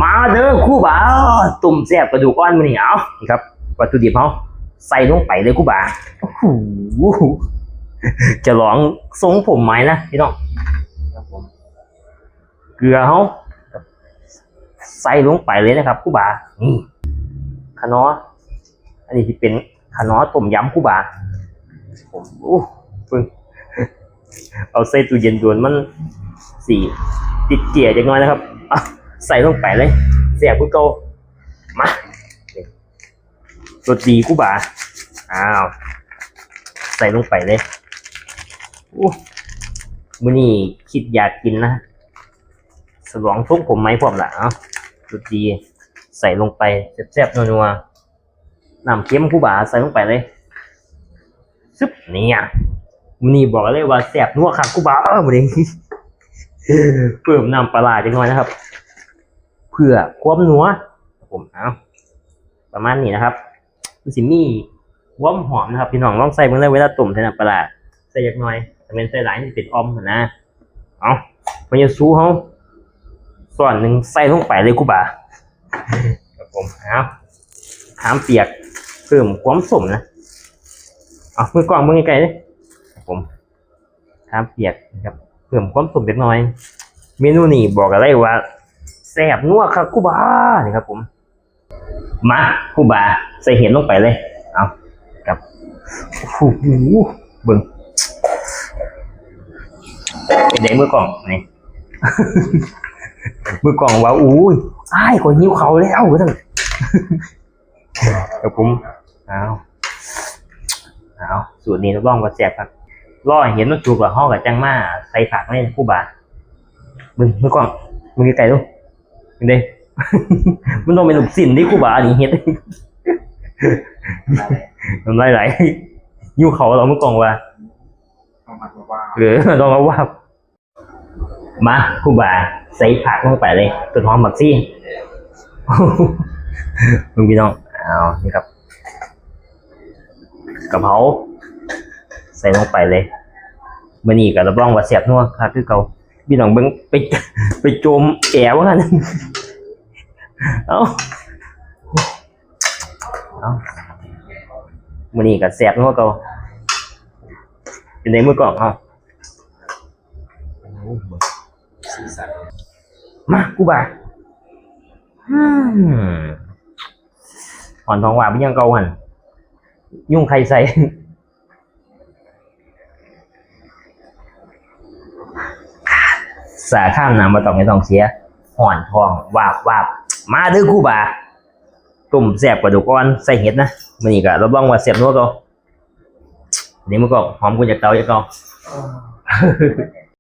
มาเด้อคู่บ่าวตุ่มแซ่บกระดูกอ่อนมื้อนี้เอานี่ครับวัตถุดิบเฮาใส่ลงไปเลยคู่บ่าวโอ้โหจะลองทรงผมไหมนะพี่น้องครับผมเกลือเฮาใส่ลงไปเลยนะครับคู่บ่าวนี่คะน้ออันนี้ที่เป็นคะน้อต้มยำคู่บ่าวผมเพิ่งเอาใส่ตู้เย็นด่วนมันสีติดเกียร์จังน้อยนะครับใส่ลงไปเลยเสียบกูโตมารสดีกูบ่าใส่ลงไปเลยมื้อนี้คิดอยากกินนะสลองทุกผมไหมพร้อมละรสดีใส่ลงไปแซ่บๆนัวๆน้ำเค็มกูบ่าใส่ลงไปเลยซึบเนี่ยมื้อนี้บอกเลยว่าแซ่บนัวคักกูบ่ามื้อนี้เพิ่มน้ำปลาจังน้อยนะครับเพื่อความนัวผมประมาณนี้นะครับมันสิมีความหอมนะครับพี่น้องลองใส่เบิ่งเลยเวลาต้มใส่น้ำปลาใส่จักหน่อยแต่เป็นใส่หลายมันเป็นออมนะมันจะสู้เขาส่วนหนึ่งใส่ลงไปเลยกูบ่าครับผมหามเปียกเพิ่มความสมนะมือกล้องมือไกลๆเลยครับผมหามเปียกนะครับเพิ่มความสมเล็กน้อยเมนูนี้บอกอะไรว่าแซ่บนัวครับกูบ่านี่ครับผมมากูบ่าใส่เห็ดลงไปเลยกับเบิ่งเป็นไงมือกล่องนี่ มือกล่องว่าอ้ายคนหิวเขาแล้วท่านกับผมสูตรนี้รับรองว่าแซ่บครับรอเห็นมันสุกแล้วห่อกับจังมาใส่ผักนี่กูบ่าเบิ่งมือกล่องมือไกลๆดูเป็นไง มันต้องเป็นหนุบสินที่กูบ่านี่เฮ็ดมันไหลยิ้วเขาเราเมื่อก่อนว่าต้องมาว่ามากูบ่าใส่ผักลงไปเลยต้นหอมผักซี่มึงพี่น้องนี่ครับกะเพราใส่ลงไปเลยมื่อนี้ก็รับรองว่าแซ่บนัวครับคือเก่าพี่น้องเบิ่งไปโจมแอวว่างั้นมื่อนี้ก็แซ่บนัวเก่าเป็นในมือกล่องมากูบ่าอ่อนทองหวานเป็นยังเก่าหันยุ่งใครใส่สาข้ามน้ำมาต้องไม่ต้องเสียห่อนทองวาบมาเด้อกูบ่าตุ่มแซ่บกว่าดูก้อนใส่เห็ดนะมันนี่ก็รับรองว่าแซ่บนัวก็นี่มันก็หอมกูจากเตาจากกอง